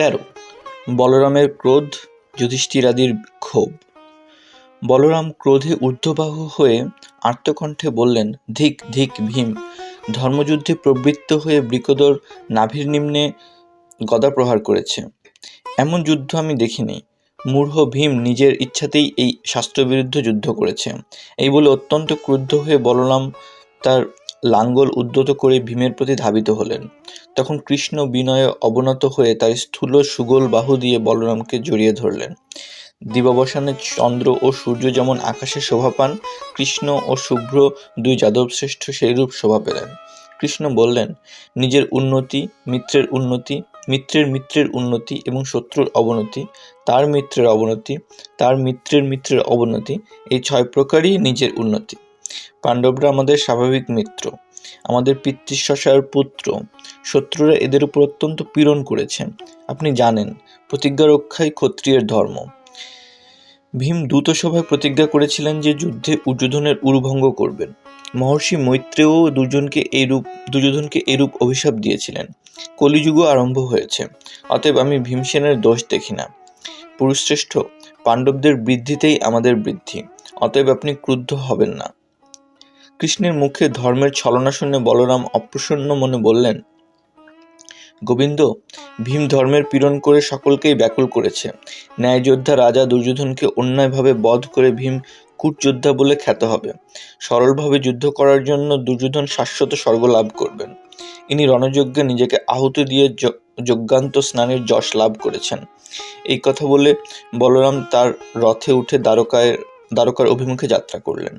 13 বলরামের ক্রোধ, যুধিষ্ঠিরাদির ক্ষোভ। বলরাম ক্রোধে ঊর্ধ্ববাহু হয়ে আর্তকণ্ঠে বললেন, ধিক ধিক ভীম! ধর্মযুদ্ধে প্রবৃত্ত হয়ে বৃকোদর নাভির নিম্নে গদা প্রহার করেছে। এমন যুদ্ধ আমি দেখিনি। মূঢ় ভীম নিজের ইচ্ছাতেই এই শাস্ত্রবিরুদ্ধ যুদ্ধ করেছে। এই বলে অত্যন্ত ক্রুদ্ধ হয়ে বলরাম তার লাঙ্গল উদ্যত করে ভীমের প্রতি ধাবিত হলেন। তখন কৃষ্ণ বিনয়ে অবনত হয়ে তার স্থূল সুগোল বাহু দিয়ে বলরামকে জড়িয়ে ধরলেন। দিবাবসানে চন্দ্র ও সূর্য যেমন আকাশে শোভা পান, কৃষ্ণ ও শুভ্র দুই যাদবশ্রেষ্ঠ সেইরূপ শোভা পেলেন। কৃষ্ণ বললেন, নিজের উন্নতি, মিত্রের উন্নতি, মিত্রের মিত্রের উন্নতি এবং শত্রুর অবনতি, তার মিত্রের অবনতি, তার মিত্রের মিত্রের অবনতি, এই 6 প্রকারই নিজের উন্নতি। পাণ্ডবরা আমাদের স্বাভাবিক মিত্র, আমাদের পিতৃশ্বশার পুত্র। শত্রুরা এদের উপর অত্যন্ত পীড়ন করেছে। আপনি জানেন, প্রতিজ্ঞা রক্ষাই ক্ষত্রিয়ের ধর্ম। ভীম দ্রুতসভায় প্রতিজ্ঞা করেছিলেন যে যুদ্ধে দুর্যোধনের উরুভঙ্গ করবেন। মহর্ষি মৈত্রেয় দুর্যোধনকে এরূপ অভিশাপ দিয়েছিলেন। কলিযুগও আরম্ভ হয়েছে, অতএব আমি ভীমসেনের দোষ দেখি না। পুরুষশ্রেষ্ঠ, পাণ্ডবদের বৃদ্ধিতেই আমাদের বৃদ্ধি, অতএব আপনি ক্রুদ্ধ হবেন না। কৃষ্ণের মুখে ধর্মের ছলনা শুনে বলরাম অপ্রসন্ন মনে বললেন, গোবিন্দ, ভীম ধর্মের পীড়ন করে সকলকেই ব্যাকুল করেছে। ন্যায়যোদ্ধা রাজা দুর্যোধনকে অন্যায়ভাবে বধ করে ভীম কূটযোদ্ধা বলে খ্যাত হবে। সরলভাবে যুদ্ধ করার জন্য দুর্যোধন শাশ্বত স্বর্গ লাভ করবেন। ইনি রণযজ্ঞে নিজেকে আহুতি দিয়ে যজ্ঞান্ত স্নানের যশ লাভ করেছেন। এই কথা বলে বলরাম তার রথে উঠে দ্বারকার অভিমুখে যাত্রা করলেন।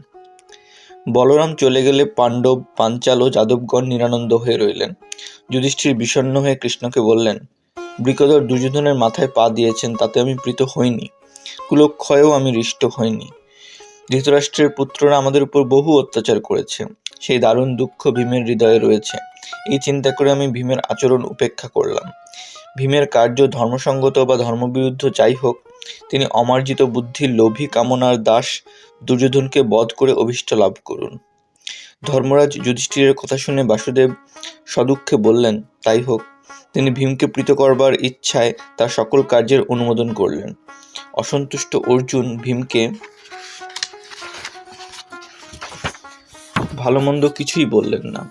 বলরাম চলে গেলে পাণ্ডব, পাঞ্চাল ও যাদবগণ নিরানন্দ হয়ে রইলেন। যুধিষ্ঠির বিষণ্ণ হয়ে কৃষ্ণকে বললেন, বৃকোদর দুর্যোধনের মাথায় পা দিয়েছেন, তাতে আমি প্রীত হইনি। কুলক্ষয়েও আমি হৃষ্ট হইনি। ধৃতরাষ্ট্রের পুত্ররা আমাদের উপর বহু অত্যাচার করেছে। সেই দারুণ দুঃখ ভীমের হৃদয়ে রয়েছে। এই চিন্তা করে আমি ভীমের আচরণ উপেক্ষা করলাম। ভীমের কার্য ধর্মসঙ্গত বা ধর্মবিরুদ্ধ যাই হোক, তিনি অমার্জিত বুদ্ধির লোভী কামনার দাস দুর্যোধনকে বধ করে অভীষ্ট লাভ করুন। ধর্মরাজ যুধিষ্ঠিরের কথা শুনে বাসুদেব সদুঃখে বললেন, তাই হোক। তিনি ভীমকে প্রীত করবার ইচ্ছায় তার সকল কার্যের অনুমোদন করলেন। অসন্তুষ্ট অর্জুন ভীমকে ভালো মন্দ কিছুই বললেন না।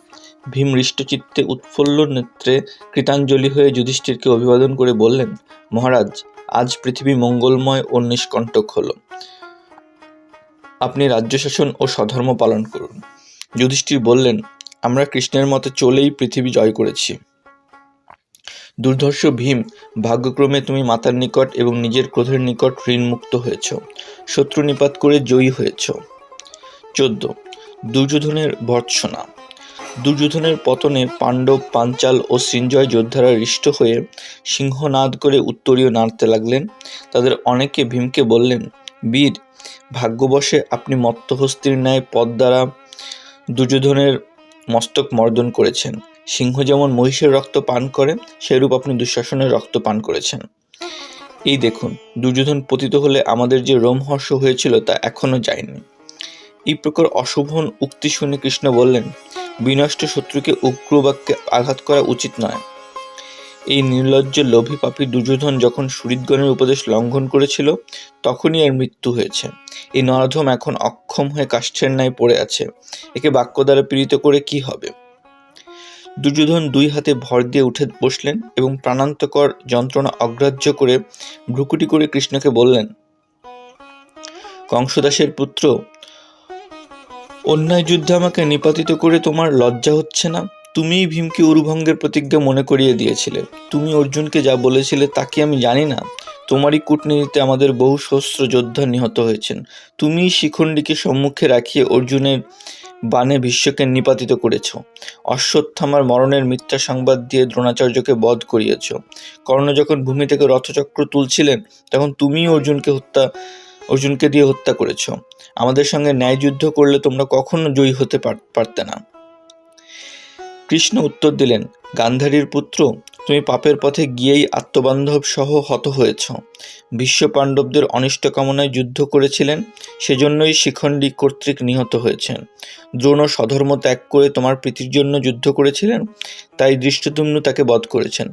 ভীম হৃষ্টচিত্তে উৎফুল্ল নেত্রে কৃতাঞ্জলি হয়ে যুধিষ্ঠিরকে অভিবাদন করে বললেন, মহারাজ, আজ পৃথিবী মঙ্গলময় ও নিষ্কণ্টক হল। আপনি রাজ্য শাসন ও স্বধর্ম পালন করুন। যুধিষ্ঠির বললেন, আমরা কৃষ্ণের মতে চলেই পৃথিবী জয় করেছি। দুর্ধর্ষ ভীম, ভাগ্যক্রমে তুমি মাতার নিকট এবং নিজের ক্রোধের নিকট ঋণমুক্ত হয়েছ, শত্রু নিপাত করে জয়ী হয়েছ। 14 দুর্যোধনের ভর্ৎসনা। দুর্যোধনের পতনে পাণ্ডব, পাঞ্চাল ও সৃঞ্জয় যোদ্ধারা হৃষ্ট হয়ে সিংহনাদ করে উত্তরীয় নাড়তে লাগলেন। তাদের অনেকে ভীমকে বললেন, বীর, ভাগ্যবশে আপনি মত্তহস্তির ন্যায় পদ দ্বারা দুর্যোধনের মস্তক মর্দন করেছেন। সিংহ যেমন মহিষের রক্ত পান করে, সেরূপ আপনি দুঃশাসনের রক্ত পান করেছেন। এই দেখুন, দুর্যোধন পতিত হলে আমাদের যে রোমহর্ষ হয়েছিল তা এখনো যায়নি। এই প্রকার অশোভন উক্তি শুনে কৃষ্ণ বললেন, বিনষ্ট শত্রুকে উগ্র বাক্যে আঘাত করা উচিত নয়। এই নির্লজ্জ লোভী পাপী দুর্যোধন যখন সুহৃদগণের উপদেশ লঙ্ঘন করেছিল, তখনই এর মৃত্যু হয়েছে। এই নরাধম এখন অক্ষম হয়ে কাষ্ঠের ন্যায় পড়ে আছে। একে বাক্য দ্বারা পীড়িত করে কি হবে? দুর্যোধন 2 হাতে ভর দিয়ে উঠে বসলেন এবং প্রাণান্তকর যন্ত্রণা অগ্রাহ্য করে ভ্রুকুটি করে কৃষ্ণকে বললেন, কংসদাসের পুত্র, অন্যায় যুদ্ধে আমাকে নিপাতিত করে তোমার লজ্জা হচ্ছে না? তুমিই ভীমকে উরুভঙ্গের প্রতিজ্ঞা মনে করিয়ে দিয়েছিলে। তুমি অর্জুনকে যা বলেছিলে তা কি আমি জানি না? তোমারই কূটনীতিতে আমাদের বহু সহস্র যোদ্ধা নিহত হয়েছেন। তুমিই শিখণ্ডীকে সম্মুখে রাখিয়ে অর্জুনের বাণে ভীষ্মকে নিপাতিত করেছ। অশ্বত্থামার মরণের মিথ্যা সংবাদ দিয়ে দ্রোণাচার্যকে বধ করিয়েছ। কর্ণ যখন ভূমি থেকে রথচক্র তুলছিলেন, তখন তুমিই অর্জুনকে দিয়ে হত্যা করেছ। আমাদের সঙ্গে ন্যায় যুদ্ধ করলে তোমরা কখনো জয়ী হতে পারতে না। কৃষ্ণ উত্তর দিলেন, গান্ধারীর পুত্র, তুমি পাপের পথে গিয়েই আত্মবান্ধব সহ হত হয়েছ। ভীষ্ম পাণ্ডবদের অনিষ্ট কামনায় যুদ্ধ করেছিলেন, সেজন্যই শিখণ্ডী কর্তৃক নিহত হয়েছেন। দ্রোণ স্বধর্ম ত্যাগ করে তোমার প্রীতির জন্য যুদ্ধ করেছিলেন, তাই ধৃষ্টদ্যুম্ন তাকে বধ করেছেন।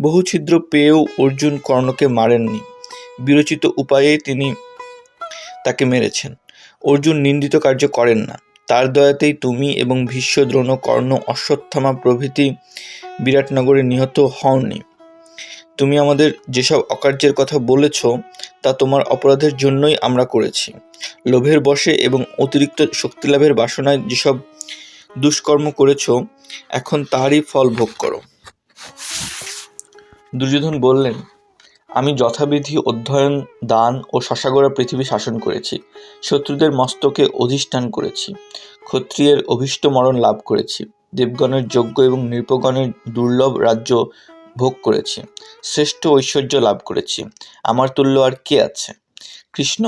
বহু ছিদ্র পেয়েও অর্জুন কর্ণকে মারেননি, বিরচিত উপায়েই তিনি তাকে মেরেছেন। অর্জুন নিন্দিত কার্য করেন না, তার দয়াতেই তুমি এবং ভীষ্ম, দ্রোণ, কর্ণ, অশ্বত্থামা প্রভৃতি বিরাটনগরে নিহত হওনি। তুমি আমাদের যেসব অকার্যের কথা বলেছ তা তোমার অপরাধের জন্যই আমরা করেছি। লোভের বশে এবং অতিরিক্ত শক্তিলাভের বাসনায় যেসব দুষ্কর্ম করেছ, এখন তারই ফল ভোগ করো। দুর্যোধন বললেন, আমি যথাবিধি অধ্যয়ন, দান ও শশাগোড়া পৃথিবী শাসন করেছি, শত্রুদের মস্তকে অধিষ্ঠান করেছি, ক্ষত্রিয়ের অভীষ্ট মরণ লাভ করেছি, দেবগণের যজ্ঞ এবং নৃপগণের দুর্লভ রাজ্য ভোগ করেছি, শ্রেষ্ঠ ঐশ্বর্য লাভ করেছি। আমার তুল্য আর কে আছে? কৃষ্ণ,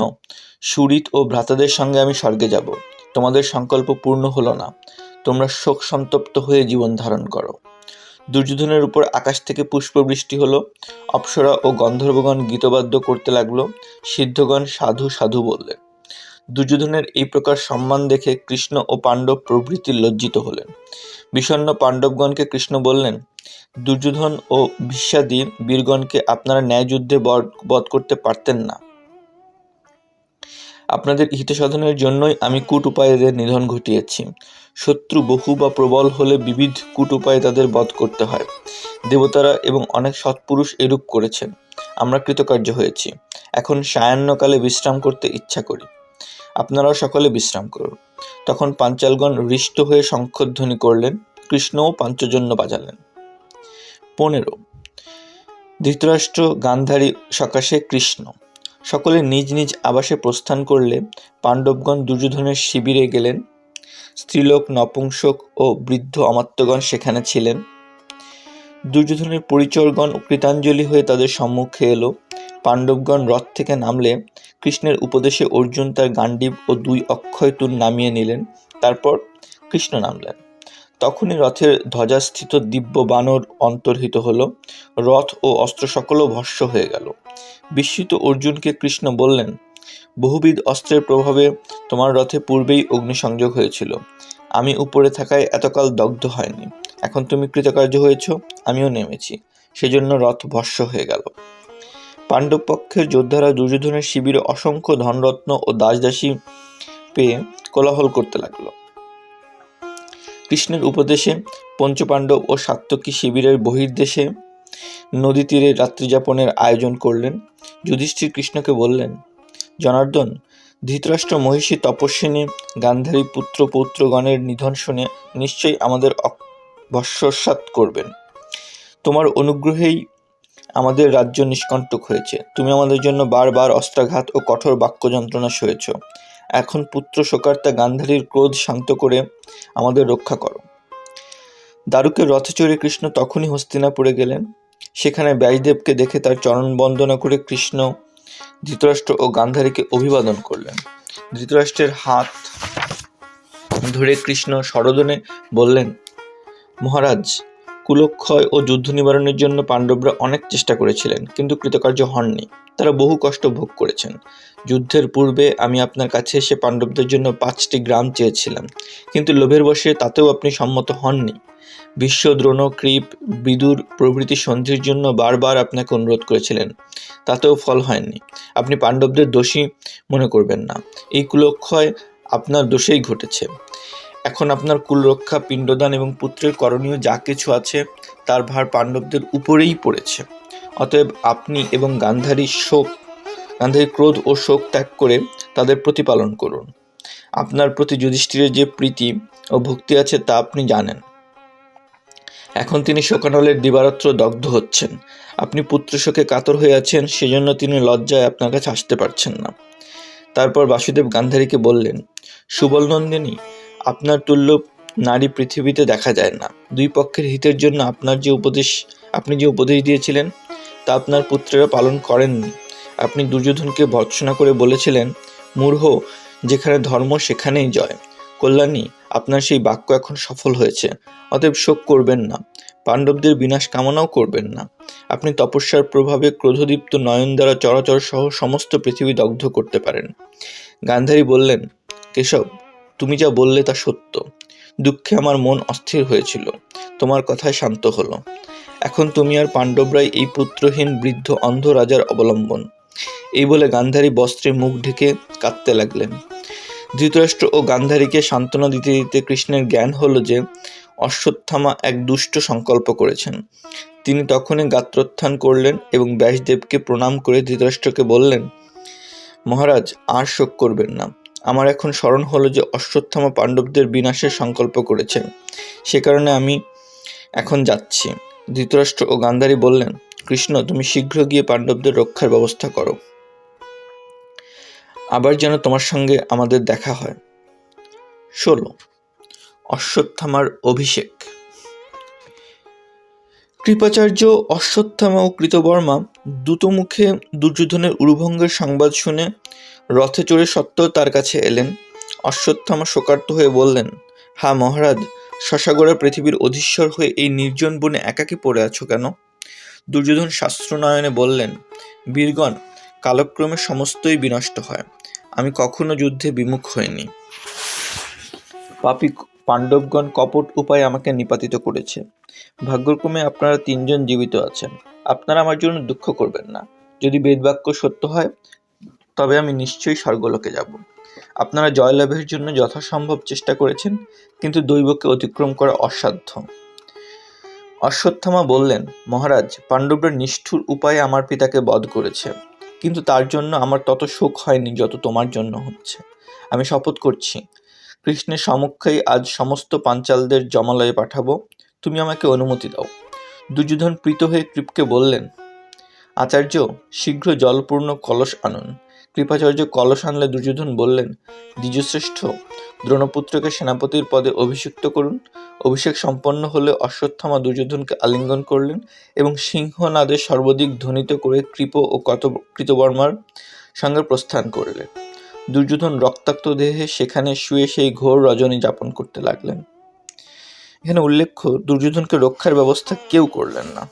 সুরিত ও ভ্রাতাদের সঙ্গে আমি স্বর্গে যাব। তোমাদের সংকল্প পূর্ণ হলো না, তোমরা শোক সন্তপ্ত হয়ে জীবন ধারণ করো। দুর্যোধনের উপর আকাশ থেকে পুষ্পবৃষ্টি হলো, অপ্সরা ও গন্ধর্বগণ গীতবাদ্য করতে লাগলো, সিদ্ধগণ সাধু সাধু বললেন। দুর্যোধনের এই প্রকার সম্মান দেখে কৃষ্ণ ও পাণ্ডব প্রভৃতি লজ্জিত হলেন। বিষণ্ণ পাণ্ডবগণকে কৃষ্ণ বললেন, দুর্যোধন ও ভীষ্মাদি বীরগণকে আপনারা ন্যায়যুদ্ধে বধ করতে পারতেন না। আপনাদের হিতসাধনের জন্যই আমি কূট উপায়ে এদের নিধন ঘটিয়েছি। শত্রু বহু বা প্রবল হলে বিবিধ কূট উপায়ে তাদের বধ করতে হয়। দেবতারা এবং অনেক সৎপুরুষ এরূপ করেছেন, আমরা কৃতকার্য হয়েছি। এখন সায়াহ্নকালে বিশ্রাম করতে ইচ্ছা করি, আপনারাও সকলে বিশ্রাম করুন। তখন পাঞ্চালগণ হৃষ্ট হয়ে শঙ্খধ্বনি করলেন, কৃষ্ণও পাঞ্চজন্য বাজালেন। 15 ধৃতরাষ্ট্র গান্ধারী সকাশে কৃষ্ণ। সকলে নিজ নিজ আবাসে প্রস্থান করলে পাণ্ডবগণ দুর্যোধনের শিবিরে গেলেন। স্ত্রীলোক, নপুংসক ও বৃদ্ধ অমাত্যগণ সেখানে ছিলেন। দুর্যোধনের পরিচরগণ কৃতাঞ্জলি হয়ে তাদের সম্মুখে এলো। পাণ্ডবগণ রথ থেকে নামলে কৃষ্ণের উপদেশে অর্জুন তার গান্ডীব ও 2 অক্ষয় তুল নামিয়ে নিলেন। তারপর কৃষ্ণ নামলেন। তখনই রথের ধ্বজাস্থিত দিব্য বানর অন্তর্হিত হল, রথ ও অস্ত্র সকলও ভস্ম হয়ে গেল। বিস্মিত অর্জুনকে কৃষ্ণ বললেন, বহুবিধ অস্ত্রের প্রভাবে তোমার রথে পূর্বেই অগ্নিসংযোগ হয়েছিল, আমি উপরে থাকায় এতকাল দগ্ধ হয়নি। এখন তুমি কৃতকার্য হয়েছ, আমিও নেমেছি, সেজন্য রথ ভস্ম হয়ে গেল। পাণ্ডব পক্ষের যোদ্ধারা দুর্যোধনের শিবিরে অসংখ্য ধনরত্ন ও দাসদাসী পেয়ে কোলাহল করতে লাগলো। কৃষ্ণের উপদেশে পঞ্চপাণ্ডব ও সাত্যকী শিবিরের বহির্দেশে নদী তীরে রাত্রিযাপনের আয়োজন করলেন। যুধিষ্ঠির কৃষ্ণকে বললেন, জনার্দন, ধৃতরাষ্ট্র মহিষী তপস্বিনী গান্ধারী পুত্র পৌত্রগণের নিধন শুনে নিশ্চয়ই আমাদের ভস্মসাৎ করবেন। তোমার অনুগ্রহেই আমাদের রাজ্য নিষ্কণ্টক হয়েছে। তুমি আমাদের জন্য বারবার অস্ত্রাঘাত ও কঠোর বাক্য যন্ত্রণা সয়েছ। এখন পুত্র শোকার্তা গান্ধারীর ক্রোধ শান্ত করে আমাদের রক্ষা করো। দারুকের রথে চড়ে কৃষ্ণ তখনই হস্তিনাপুরে গেলেন। সেখানে ব্যাসদেবকে দেখে তার চরণ বন্দনা করে কৃষ্ণ ধৃতরাষ্ট্র ও গান্ধারীকে অভিবাদন করলেন। ধৃতরাষ্ট্রের হাত ধরে কৃষ্ণ সরোদনে বললেন, মহারাজ, কুলক্ষয় ও যুদ্ধ নিবারণের জন্য পাণ্ডবরা অনেক চেষ্টা করেছিলেন, কিন্তু কৃতকার্য হননি। তারা বহু কষ্ট ভোগ করেছেন। যুদ্ধের পূর্বে আমি আপনার কাছে এসে পাণ্ডবদের জন্য 5টি গ্রাম চেয়েছিলাম, কিন্তু লোভের বশে তাতেও আপনি সম্মত হননি। ভীষ্ম, দ্রোণ, কৃপ, বিদুর প্রভৃতি সন্ধির জন্য বারবার আপনাকে অনুরোধ করেছিলেন, তাতেও ফল হয়নি। আপনি পাণ্ডবদের দোষী মনে করবেন না, এই কুলক্ষয় আপনার দোষেই ঘটেছে। এখন আপনার কুলরক্ষা, পিণ্ডদান এবং পুত্রের করণীয় যা কিছু আছে তার ভার পাণ্ডবদের উপরেই পড়েছে। অতএব আপনি এবং গান্ধারীর ক্রোধ ও শোক ত্যাগ করে তাদের প্রতিপালন করুন। আপনার প্রতি যুধিষ্ঠিরের যে প্রীতি ও ভক্তি আছে তা আপনি জানেন। এখন তিনি শোকানলের দিবারাত্র দগ্ধ হচ্ছেন। আপনি পুত্র শোকে কাতর হয়ে আছেন, সেজন্য তিনি লজ্জায় আপনার কাছে আসতে পারছেন না। তারপর বাসুদেব গান্ধারীকে বললেন, সুবলনন্দিনী, আপনার তুল্য নারী পৃথিবীতে দেখা যায় না। 2 পক্ষের হিতের জন্য আপনি যে উপদেশ দিয়েছিলেন তা আপনার পুত্রেরা পালন করেননি। আপনি দুর্যোধনকে ভর্ৎসনা করে বলেছিলেন, মূঢ়, যেখানে ধর্ম সেখানেই জয়। কল্যাণী, আপনার সেই বাক্য এখন সফল হয়েছে, অতএব শোক করবেন না, পাণ্ডবদের বিনাশ কামনাও করবেন না। আপনি তপস্যার প্রভাবে ক্রোধদীপ্ত নয়ন দ্বারা চরাচর সহ সমস্ত পৃথিবী দগ্ধ করতে পারেন। গান্ধারী বললেন, কেশব, তুমি যা বললে তা সত্য। দুঃখে আমার মন অস্থির হয়েছিল, তোমার কথায় শান্ত হলো। এখন তুমি আর পাণ্ডবরাই এই পুত্রহীন বৃদ্ধ অন্ধ রাজার অবলম্বন। এই বলে গান্ধারী বস্ত্রে মুখ ঢেকে কাঁদতে লাগলেন। ধৃতরাষ্ট্র ও গান্ধারীকে সান্ত্বনা দিতে দিতে কৃষ্ণের জ্ঞান হলো যে অশ্বত্থামা এক দুষ্ট সংকল্প করেছেন। তিনি তখনই গাত্রোত্থান করলেন এবং ব্যাসদেবকে প্রণাম করে ধৃতরাষ্ট্রকে বললেন, মহারাজ, আর শোক করবেন না। আমার এখন স্মরণ হলো যে অশ্বত্থামা পাণ্ডবদের বিনাশের সংকল্প করেছেন, সে কারণে আমি এখন যাচ্ছি। ধৃতরাষ্ট্র ও গান্ধারী বললেন, কৃষ্ণ, তুমি শীঘ্র গিয়ে পাণ্ডবদের রক্ষার ব্যবস্থা করো, আবার যেন তোমার সঙ্গে আমাদের দেখা হয়। 16. অশ্বত্থামার অভিষেক। কৃপাচার্য, অশ্বত্থামা ও কৃতবর্মা দ্রুতমুখে দুর্যোধনের উরুভঙ্গের সংবাদ শুনে রথে চড়ে সত্ত্বেও তার কাছে এলেন। অশ্বত্থামা শোকার্ত হয়ে বললেন, হা মহারাজ, শশাগড়া পৃথিবীর অধীশ্বর হয়ে এই নির্জন বনে একাকী পড়ে আছো কেন? দুর্যোধন শাস্ত্রনয়নে বললেন, বীরগণ, কালক্রমে সমস্তই বিনষ্ট হয়, আমি কখনো যুদ্ধে বিমুখ হইনি। পাপী পাণ্ডবগণ কপট উপায়ে আমাকে নিপাতিত করেছে। ভাগ্যক্রমে আপনারা 3 জন জীবিত আছেন। আপনারা আমার জন্য দুঃখ করবেন না। যদি বেদবাক্য সত্য হয় তবে আমি নিশ্চয়ই স্বর্গলোকে যাব। আপনারা জয়লাভের জন্য যথাসম্ভব চেষ্টা করেছেন, কিন্তু দৈবকে অতিক্রম করা অসাধ্য। অশ্বত্থামা বললেন, মহারাজ, পাণ্ডবরা নিষ্ঠুর উপায়ে আমার পিতাকে বধ করেছে, কিন্তু তার জন্য আমার তত শোক হয়নি যত তোমার জন্য হচ্ছে। আমি শপথ করছি, কৃষ্ণের সমক্ষেই আজ সমস্ত পাঞ্চালদের জমালয়ে পাঠাবো। তুমি আমাকে অনুমতি দাও। দুর্যোধন প্রীত হয়ে কৃপকে বললেন, আচার্য, শীঘ্র জলপূর্ণ কলস আনুন। কৃপাচার্য কলস আনলে দুর্যোধন বললেন, দ্বিজশ্রেষ্ঠ, দ্রোণপুত্রকে সেনাপতির পদে অভিষিক্ত করুন। অভিষেক সম্পন্ন হলে অশ্বত্থামা দুর্যোধনকে আলিঙ্গন করলেন এবং সিংহনাদে সর্বাধিক ধ্বনিত করে কৃপ ও কৃতবর্মার সঙ্গে প্রস্থান করলেন। দুর্যোধন রক্তাক্ত দেহে সেখানে শুয়ে সেই ঘোর রজনী যাপন করতে লাগলেন। এখানে উল্লেখ্য, দুর্যোধনকে রক্ষার ব্যবস্থা কেউ করলেন না।